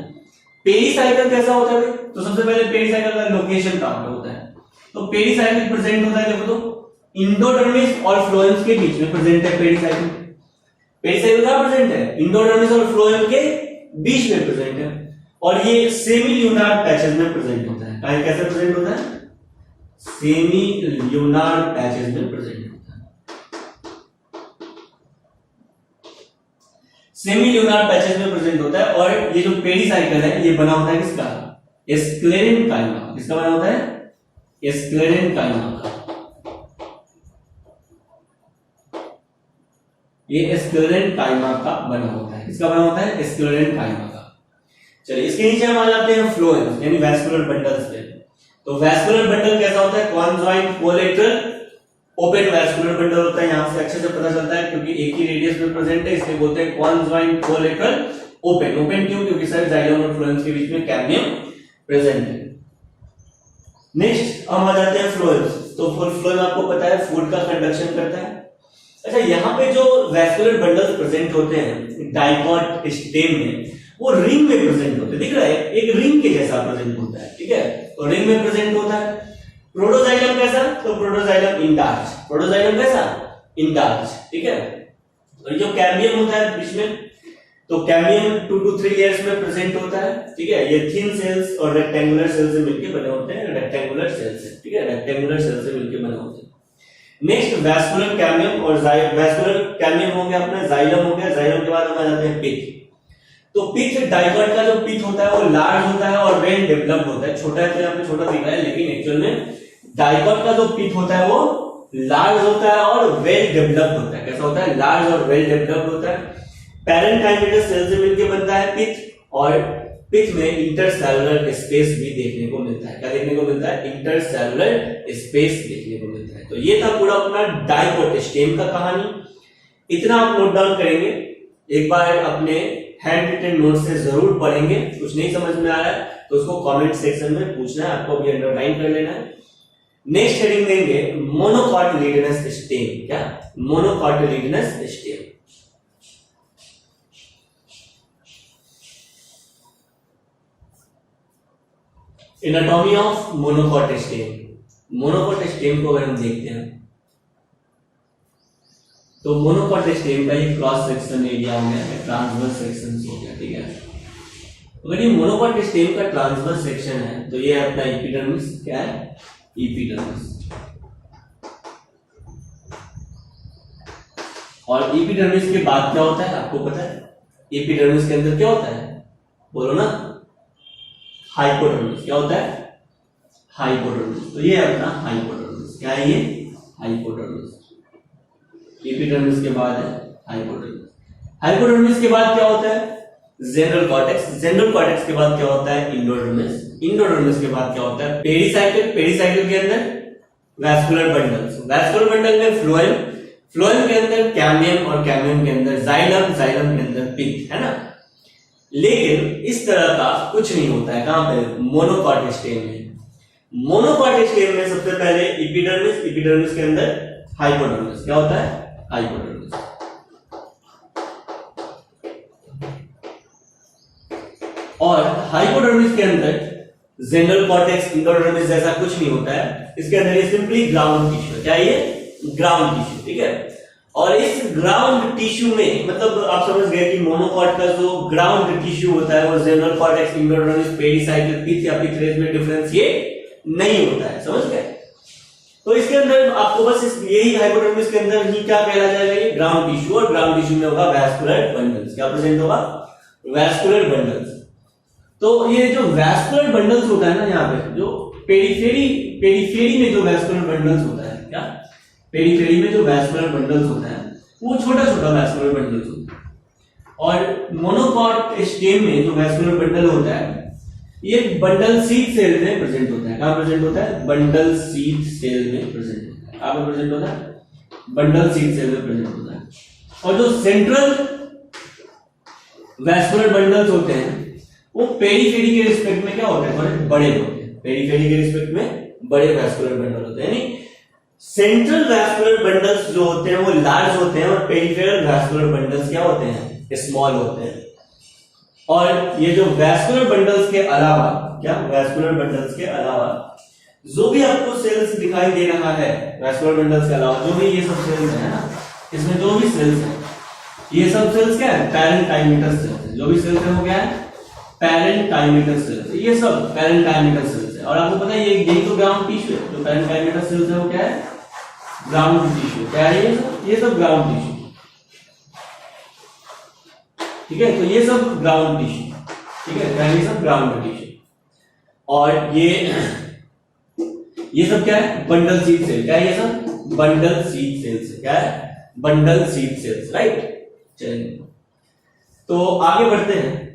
पेरीसाइकल कैसा होता है? तो सबसे पहले पेरीसाइकल का लोकेशन कहां पे होता है? तो पेरीसाइकल प्रेजेंट होता है, देखो तो इंडोडर्मिस और फ्लोएम के बीच में प्रेजेंट है पेरीसाइकल। पेरीसाइकल कहां प्रेजेंट है? इंडोडर्मिस और फ्लोएम के बीच में प्रेजेंट है, और ये सेमी ल्यूनार पैचेस में प्रेजेंट होता है। कैसे प्रेजेंट होता है? सेमी ल्यूनार पैचेस में प्रेजेंट होता है। सेमी ल्यूनार पैचेस में प्रेजेंट होता है, और ये जो पेरीसाइकल है ये बना होता है किसका? स्क्लेरेनकाइमा। किसका बना होता है? स्क्लेरेनकाइमा का। ये स्क्लेरेनकाइमा का बना होता है। किसका बना होता है? स्क्लेरेनकाइमा का। चलिए, इसके नीचे हम आ जाते हैं फ्लोएम यानी वैस्कुलर बंडल्स पे। तो वैस्कुलर बंडल कैसा होता है? Conjoint collateral open vascular bundle होता है। यहां से अच्छे से पता चलता है क्योंकि एक ही रेडियस में प्रेजेंट है, इसलिए बोलते हैं कॉन्जॉइंट कोलेटरल ओपन। ओपन क्यों? क्योंकि सर जाइलम और फ्लोएम के बीच में कैम्बियम प्रेजेंट है। नेक्स्ट हम आ जाते हैं फ्लोएम। तो फ्लोएम आपको पता है फूड का कंडक्शन करता है। अच्छा, यहाँ पे जो वैस्कुलर बंडल्स प्रेजेंट होते हैं डाइकॉट स्टेम में, वो रिंग में प्रेजेंट होते हैं। दिख रहा है, एक रिंग के जैसा प्रेजेंट होता है, ठीक है, तो रिंग में प्रेजेंट होता है। प्रोटोजाइलम कैसा, तो प्रोटोजाइलम इंडार्च, प्रोटोजाइलम कैसा, इंडार्च, ठीक है। और जो कैम्बियम होता है बीच में, तो कैम्बियम 2 to 3 लेयर्स में प्रेजेंट होता है, ठीक है। ये थिन सेल्स और रेक्टेंगुलर सेल से मिलकर बने होते हैं, रेक्टेंगुलर सेल से, ठीक है, रेक्टेंगुलर सेल से मिलकर बने होते हैं। नेक्स्ट वैस्कुलर कैम्बियम और वैस्कुलर कैम्बियम हो गया अपना, जाइलम हो गया, जाइलम के बाद हम आ जाते हैं पिथ। तो पिथ, डाइकॉट का जो पिथ होता है वो लार्ज होता है और वेल डेवलप्ड होता है। छोटा है तो यहाँ पे छोटा दिख रहा है, लेकिन एक्चुअल में डाइकॉट का जो पिथ होता है वो लार्ज होता है और वेल डेवलप्ड होता है। कैसा होता है, लार्ज और वेल डेवलप्ड होता है। पैरेंकाइमेटस सेल से मिलकर बनता है पिथ, और पिथ में इंटरसेलुलर स्पेस भी देखने को मिलता है। क्या देखने को मिलता है, इंटरसेलुलर स्पेस देखने को मिलता है। तो ये था पूरा अपना डाइकॉट स्टेम का कहानी। इतना आप नोट डाउन करेंगे, एक बार अपने हैंड रिटन नोट से जरूर पढ़ेंगे। कुछ नहीं समझ में आ रहा है तो उसको कमेंट सेक्शन में पूछना है, आपको अभी अंडरलाइन कर लेना है। नेक्स्ट हेडिंग देंगे मोनोकॉटिलिडनस स्टेम। क्या, monocotyledonous stem. Anatomy of monocot stem. Monocot stem को अगर हम देखते हैं तो मोनोकॉट स्टेम का ये क्रॉस सेक्शन एरिया हो गया है, ट्रांसवर्स सेक्शन हो गया, ठीक है। अगर ये मोनोकॉट स्टेम का ट्रांसवर्स सेक्शन है तो ये अपना एपिडर्मिस, क्या है, एपिडर्मिस। और एपिडर्मिस के बाद क्या होता है आपको पता है, एपिडर्मिस के अंदर क्या होता है, बोलो ना, हाइपोडर्मिस। क्या होता है, हाइपोडर्मिस। तो ये अपना हाइपोडर्मिस, क्या है ये, हाइपोडर्मिस। एपिडर्मिस के बाद है हाइपोडर्मिस। हाइपोडर्मिस के बाद क्या होता है, जेनरल कॉर्टेक्स। जेनरल कॉर्टेक्स के बाद क्या होता है, इंडोडर्मिस। इंडोडर्मिस के बाद क्या होता है, पेरिसाइकिल। पेरिसाइकिल के अंदर वैस्कुलर बंडल्स। वैस्कुलर बंडल में फ्लोएम, फ्लोएम के अंदर कैम्बियम और कैम्बियम के अंदर जाइलम, जाइलम के अंदर पिथ, है ना। लेकिन इस तरह का कुछ नहीं होता है कहां पे, मोनोकॉट स्टेम में। मोनोकॉट स्टेम में सबसे पहले एपिडर्मिस, एपिडर्मिस के अंदर हाइपोडर्मिस। क्या होता है, हाइपोडर्मिस। और हाइपोडर्मिस के अंदर जेनरल कॉर्टेक्स, इंडोडर्मिस जैसा कुछ नहीं होता है। इसके अंदर ये सिंपली ग्राउंड टिश्यू। क्या ये, ग्राउंड टिश्यू, ठीक है। और इस ग्राउंड टिश्यू में, मतलब आप समझ गए कि मोनोकॉट का जो ग्राउंड टिश्यू होता है वो जेनरल कॉर्टेक्स, इंडोडर्मिस, पेरिसाइकिल, पिथ या पिथरेज में डिफरेंस ये नहीं होता है, समझ गए। तो इसके अंदर आपको बस यही हाइपोडर्मिस के अंदर ही क्या कहला जाएगा, ये ग्राउंड टिश्यू। और ग्राउंड टिश्यू में होगा वैस्कुलर बंडल्स। क्या प्रेजेंट होगा, वैस्कुलर बंडल्स। तो ये जो वैस्कुलर बंडल्स होता है ना, यहाँ पे जो पेरीफेरी में जो वैस्कुलर बंडल्स होता है, क्या, पेरीफेरी में जो वैस्कुलर बंडल्स होता है वो छोटा छोटा वैस्कुलर बंडल्स होता है। और मोनोकॉट स्टेम में जो वैस्कुलर बंडल होता है ये बंडल सीथ सेल में प्रेजेंट होता है। कहां प्रेजेंट होता है, बंडल सीथ सेल में प्रेजेंट होता है। कहां प्रेजेंट होता है, बंडल सीथ सेल में प्रेजेंट होता है। और जो सेंट्रल वैस्कुलर बंडल्स होते हैं वो पेरीफेरी के रिस्पेक्ट में क्या होते हैं, थोड़े बड़े होते हैं। पेरीफेरी के रिस्पेक्ट में बड़े वैस्कुलर बंडल होते हैं। यानी सेंट्रल वैस्कुलर बंडल्स जो होते हैं वो लार्ज होते हैं और पेरिफेरल वैस्कुलर बंडल्स क्या होते हैं, स्मॉल होते हैं। और ये जो वैस्कुलर बंडल्स के अलावा, क्या, वैस्कुलर बंडल्स के अलावा जो भी आपको सेल्स दिखाई दे रहा है, वैस्कुलर बंडल्स के अलावा जो भी ये सब सेल्स है ना, इसमें जो भी सेल्स है, ये सब सेल्स क्या है, पैरेंकाइमेटल सेल्स। जो भी सेल्स है वो क्या है, पैरेंकाइमेटल सेल्स। ये सब पैरेंकाइमेटल सेल्स है। और आपको पता है यही तो ग्राउंड टिश्यू है। जो पैरेंकाइमेटल सेल्स है वो क्या है, ग्राउंड टिश्यू। क्या है ये सब ग्राउंड टिश्यू, ठीक है। तो ये सब ग्राउंड टिश्यू, ठीक है, ये सब ग्राउंड टिश्यू। और ये सब क्या है, बंडल सीड सेल। क्या है ये सब, बंडल सीड सेल्स। क्या है, बंडल सीड सेल्स, राइट। चलिए तो आगे बढ़ते हैं।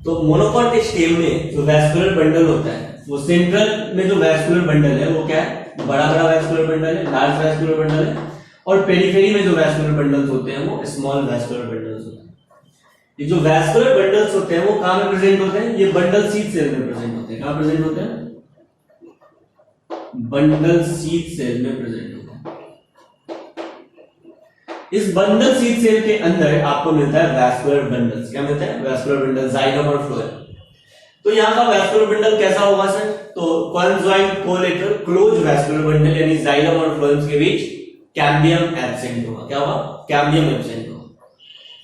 तो मोनोकॉट स्टेम में जो वैस्कुलर बंडल होता है वो सेंट्रल में जो वैस्कुलर बंडल है वो क्या है, बड़ा वैस्कुलर बंडल है, लार्ज वैस्कुलर बंडल है। और पेरिफेरी में जो वैस्कुलर बंडल्स होते हैं वो स्मॉल वैस्कुलर बंडल्स होते हैं। ये जो वैस्कुलर बंडल्स होते हैं वो कहां में प्रेजेंट होते हैं, ये बंडल सीड सेल में प्रेजेंट होते हैं। कहां प्रेजेंट होते हैं, बंडल सीड सेल में प्रेजेंट होते हैं। इस बंडल शीथ सेल के अंदर आपको मिलता है वैस्कुलर बंडल्स। क्या मिलता है? वैस्कुलर बंडल, जाइलम और फ्लोएम। तो यहाँ का वैस्कुलर बंडल कैसा होगा सर? तो conjoint collateral close vascular bundle यानी जाइलम और फ्लोएम के बीच कैम्बियम एब्सेंट होगा। क्या होगा? कैम्बियम एब्सेंट होगा।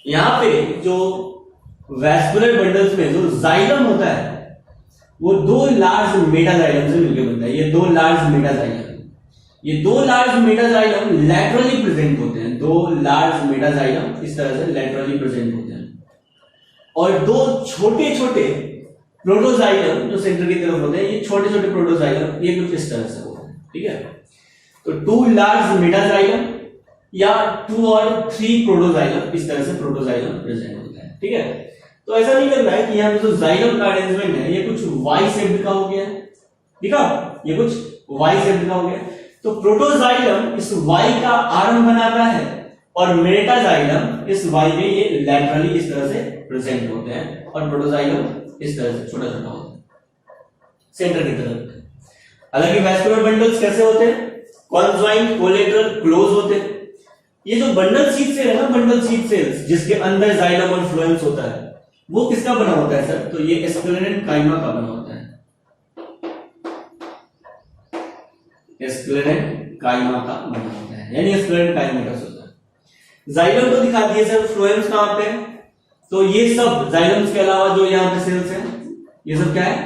यहाँ पे जो वैस्कुलर बंडल्स में जो जाइलम होता है वो दो लार्ज मेटाजाइलम से मिलकर बनता है। ये दो लार्ज मेटाजाइलम, ये दो लार्ज मेटाजाइलम लैटरली प्रेजेंट होते हैं। दो लार्ज मेटाजाइलम इस तरह से लैटरली प्रेजेंट होते हैं और दो छोटे छोटे प्रोटोजाइलम जो सेंटर की तरफ होते हैं, ये छोटे छोटे प्रोटोजाइलम ये कुछ इस तरह से होते हैं। ठीक है, तो टू लार्ज मेटाजाइलम या टू और थ्री प्रोटोजाइलम इस तरह से प्रोटोजाइलम प्रेजेंट होता है। ठीक है, तो ऐसा नहीं लग रहा है कि यहाँ पे जो जाइलम का अरेंजमेंट है ये कुछ वाई शेप्ड का हो गया है। ठीक है, ये कुछ वाई शेप्ड का हो गया। तो प्रोटोजाइलम इस वाई का आर्म बनाता है और मेटाजाइलम इस वाई में ये लैटरली इस तरह से प्रेजेंट होते हैं और प्रोटोजाइलम इस तरह से छोटा छोटा होता है सेंटर की तरफ। हालांकि वैस्कुलर बंडल्स कैसे होते हैं? कॉन्जॉइंट कोलेटरल क्लोज होते हैं। ये जो बंडल शीथ सेल है ना, बंडल शीथ सेल्स जिसके अंदर जाइलम और फ्लोएम होता है, वो किसका बना होता है सर? तो ये स्क्लेरेंकाइमा का बना होता है। स्क्लेरेंकाइमा का बना होता है यानी स्क्लेरेंकाइमेटस होता है। जाइलम तो दिखा दिए सर, फ्लोएम्स कहां पे है? तो ये सब जाइलम्स के अलावा जो यहाँ पे सेल्स हैं ये सब क्या है?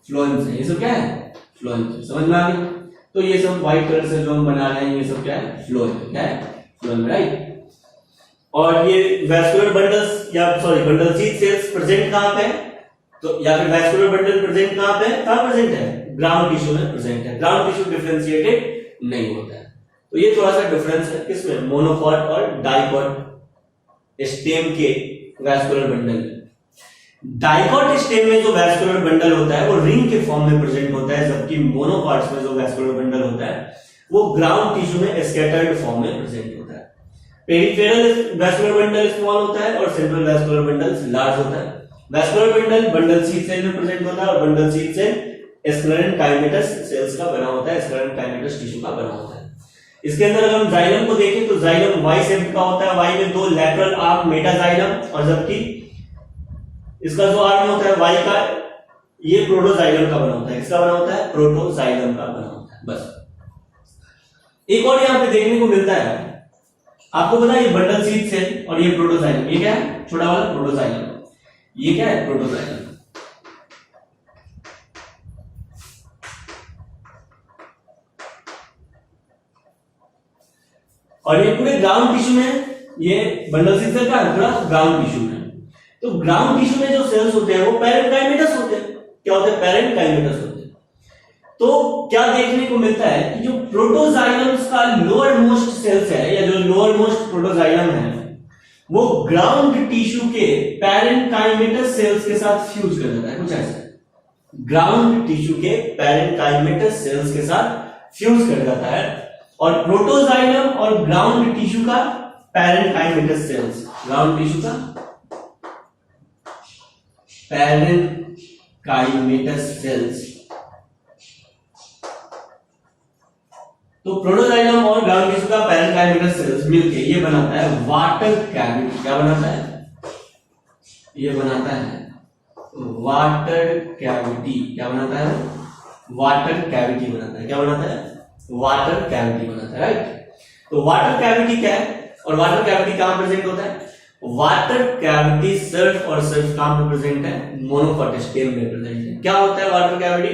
फ्लोएम्स है। ये सब क्या है? फ्लोएम्स है। समझ में आ गया? तो ये सब व्हाइट कलर से जो हम बना रहे हैं ये सब क्या है? फ्लोएम। क्या है? Phloem, right. और ये वैस्कुलर बंडल्स या sorry bundle sheath cells present कहां पे है? तो या फिर वैस्कुलर बंडल प्रेजेंट कहां पे है? कहां प्रेजेंट है? ग्राउंड टिश्यू में प्रेजेंट है। ग्राउंड टिश्यू डिफरेंशिएटेड नहीं होता है। तो ये थोड़ा सा डिफरेंस है किसमें? मोनोकॉट और डाइकॉट स्टेम के वैस्कुलर बंडल में। डाइकॉट स्टेम में जो वैस्कुलर बंडल होता है वो रिंग के फॉर्म में प्रेजेंट होता है, जबकि मोनोकॉट्स में जो वैस्कुलर बंडल होता है वो ग्राउंड टिश्यू में स्कैटर्ड फॉर्म में प्रेजेंट होता है। पेरिफेरल वैस्कुलर बंडल स्मॉल होता है और सेंट्रल वैस्कुलर बंडल लार्ज होता है। Vascular bundle bundle sheath cell में प्रेजेंट होता है और bundle sheath cell sclerenchymatous cells का बना होता है, स्क्लेरेंकाइमेटस टिश्यू का बना होता है। इसके अंदर अगर हम जाइलम को देखें तो जाइलम वाई शेप का होता है। वाई में दो लैटरल आर्म मेटाजाइलम और जबकि इसका जो आर्म होता है वाई का ये प्रोटोजाइलम का बना होता है। किसका बना होता है? प्रोटोजाइलम का बना होता है। बस एक और यहां पे देखने को मिलता है, आपको पता है ये बंडल शीथ सेल और ये प्रोटोजाइलम, ये क्या है? छोटा वाला प्रोटोजाइलम, ये क्या है? प्रोटोजाइलम। और ये पूरे ग्राउंड टिश्यू में, ये बंडल शीथ सेल का पूरा ग्राउंड टिश्यू में। तो ग्राउंड टिश्यू में जो सेल्स होते हैं वो पैरेन्काइमेटस होते हैं। क्या होते हैं? पैरेन्काइमेटस होते हैं। तो क्या देखने को मिलता है कि जो प्रोटोजाइलम्स का लोअर मोस्ट सेल्स है या जो लोअर मोस्ट प्रोटोजाइलम है वो ग्राउंड टिश्यू के पैरेन्काइमेटस सेल्स के साथ फ्यूज कर जाता है, कुछ ऐसा। ग्राउंड टिश्यू के पैरेन्काइमेटस सेल्स के साथ फ्यूज कर जाता है और प्रोटोजाइलम और ग्राउंड टिश्यू का पैरेन्काइमेटस सेल्स, ग्राउंड टिश्यू का पैरेन्काइमेटस सेल्स, तो प्रोटोजाइलम और ग्राउंड टिश्यू का पैरेन्काइमेटस सेल्स मिलके ये बनाता है वाटर कैविटी। क्या बनाता है? ये बनाता है वाटर कैविटी। क्या बनाता है? वाटर कैविटी बनाता है। क्या बनाता है? वाटर कैविटी बनाता है, राइट। तो वाटर कैविटी क्या है और वाटर कैविटी कहां प्रेजेंट होता है? वाटर कैविटी सर्फ और सर्फ कहां पर प्रेजेंट है? मोनोकॉट स्टेम में प्रेजेंट है। क्या होता है water cavity?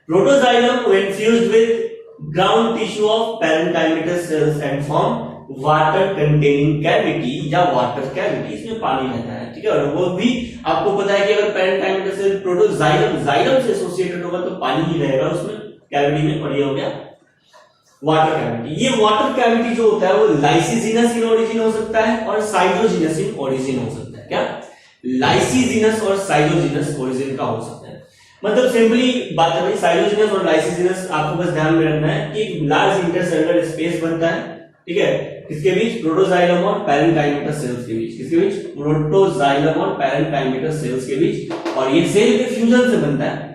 Protoxylem when fused with ground tissue of parenchymatous sales and form water containing cavity या वाटर कैविटी। इसमें पानी रहता है, ठीक है। और वो भी आपको पता है कि अगर पैरेन्काइमेटस सेल प्रोटोजाइलम जाइलम से एसोसिएटेड होगा तो पानी ही रहेगा उसमें कैविटी में, और ये हो गया वाटर कैविटी। ये वाटर कैविटी जो होता है वो लाइसिजिनस इन ओरिजिन हो सकता है और साइटोजिनस इन ओरिजिन हो सकता है। क्या? लाइसिजिनस और साइटोजिनस ओरिजिन का हो सकता है। मतलब सिंपली बात है भाई, साइटोजिनस और लाइसिजिनस आपको बस ध्यान में रखना है कि लार्ज इंटरसेलुलर स्पेस बनता है, ठीक है, किसके बीच? प्रोटोजाइलम और पैरेन्काइमेटस सेल्स के बीच। किसके बीच? प्रोटोजाइलम और पैरेन्काइमेटस सेल्स के बीच। और ये सेल के फ्यूजन से बनता है,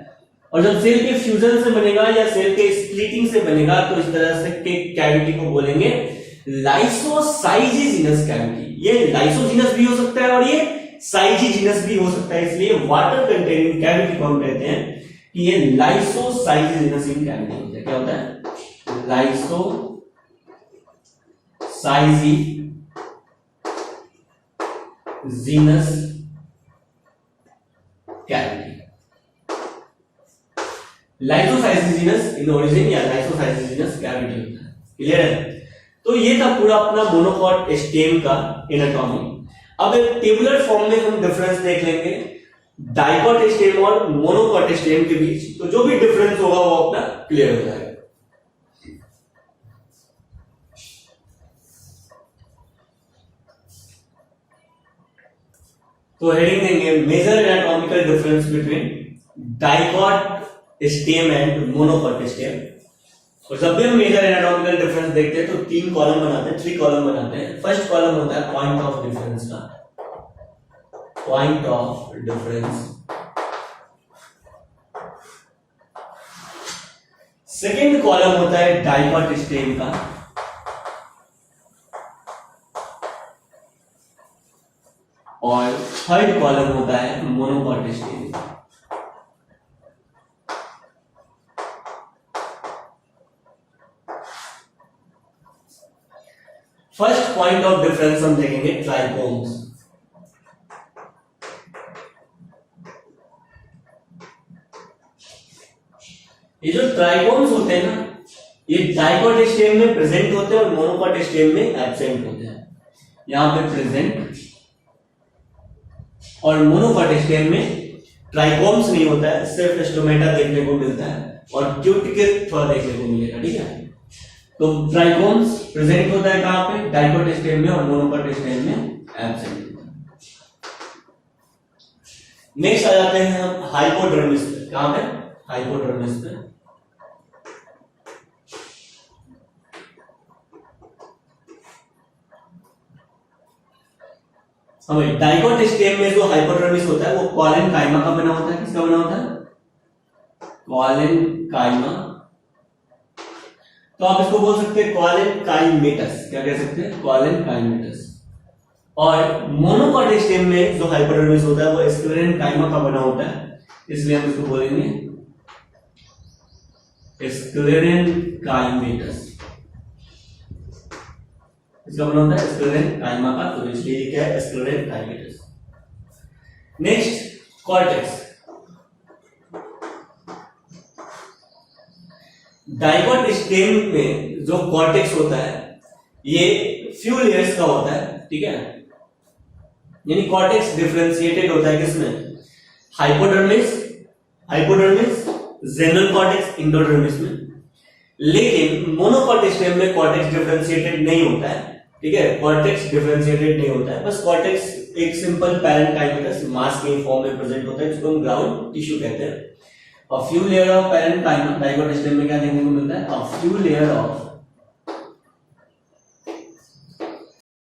और जब सेल के फ्यूजन से बनेगा या सेल के स्प्लिटिंग से बनेगा तो इस तरह से के कैविटी को बोलेंगे लाइसोसाइजिनस कैविटी, ये लाइसोजिनस भी हो सकता है और ये साइजिनस भी हो सकता है, इसलिए वाटर कंटेनिंग कैविटी को हम कहते हैं कि ये लाइसोसाइजिनस इन कैविटी होता है। क्या होता है? लाइसोसाइजिनस कैविटी, लाइसोसाइजिनस इन ओरिजिन या लाइसोसाइजिनस कैविटी होता है। क्लियर है? तो ये था पूरा अपना मोनोकॉट स्टेम का एनाटॉमी। अब एक टेबुलर फॉर्म में हम डिफरेंस देख लेंगे डाइकॉट स्टेम और मोनोकॉट स्टेम के बीच, तो जो भी डिफरेंस होगा वो अपना क्लियर हो जाएगा। तो हेडिंग देंगे major anatomical difference between dicot stem and monocot stem. और जब भी हम मेजर एनाटॉमिकल डिफरेंस देखते हैं तो 3 कॉलम बनाते हैं, 3 कॉलम बनाते हैं। फर्स्ट कॉलम होता है पॉइंट ऑफ डिफरेंस का, point of difference. Second column होता है डाइकॉट स्टेम का, और थर्ड कॉलम होता है मोनोकॉट स्टेम का। फर्स्ट पॉइंट ऑफ डिफरेंस हम देखेंगे ट्राइकोम्स। ये जो ट्राइकोम्स होते हैं ना, ये डाइकॉट स्टेम में प्रेजेंट होते हैं और मोनोकॉट स्टेम में एब्सेंट होते हैं। यहां पे प्रेजेंट और मोनोकॉट स्टेम में ट्राइकोम्स नहीं होता है, सिर्फ स्टोमेटा देखने को मिलता है और क्यूटिकल थोड़ा देखने को मिलेगा। ठीक है, तो ट्राइकोम्स प्रेजेंट होता है कहां पे? डाइकॉट स्टेम में, और मोनोकॉट स्टेम में एब्सेंट होता है। नेक्स्ट आ जाते हैं हम हाइपोडर्मिस पे। कहां पे? हाइपोडर्मिस पे। हमें डाइकॉट स्टेम में जो हाइपोडर्मिस होता है वो कॉलेनकाइमा का बना होता है। किसका बना होता है? कॉलेनकाइमा। तो आप इसको बोल सकते हैं कॉलेनकाइमेटस। क्या कह सकते हैं? कॉलेनकाइमेटस। और मोनोकॉट स्टेम में जो हाइपोडर्मिस होता है वो स्क्लेरेनकाइमा का बना होता है, इसलिए हम इसको बोलेंगे स्क्लेरेनकाइमेटस। इसका बना होता है स्क्लेरेनकाइमा का, तो इसलिए क्या है? Sclerenchymatous. Next cortex. Dicot stem में जो कॉर्टेक्स होता है ये फ्यू लेयर्स का होता है। ठीक है, यानी कॉर्टेक्स डिफरेंशिएटेड होता है किसमें? हाइपोडर्मिस, जेनरल कॉर्टेक्स, इंडोडर्मिस में। लेकिन मोनोकॉट स्टेम में कॉर्टेक्स डिफरेंशिएटेड नहीं होता है। ठीक है, कॉर्टेक्स डिफरेंशिएटेड नहीं होता है, बस कॉर्टेक्स एक सिंपल पैरेन्काइमेटस मास के फॉर्म में प्रेजेंट होता है, जिसको हम ग्राउंड टिश्यू कहते हैं। A few layer of parenchyma, dicot stem में क्या देखने को मिलता है? A few layer of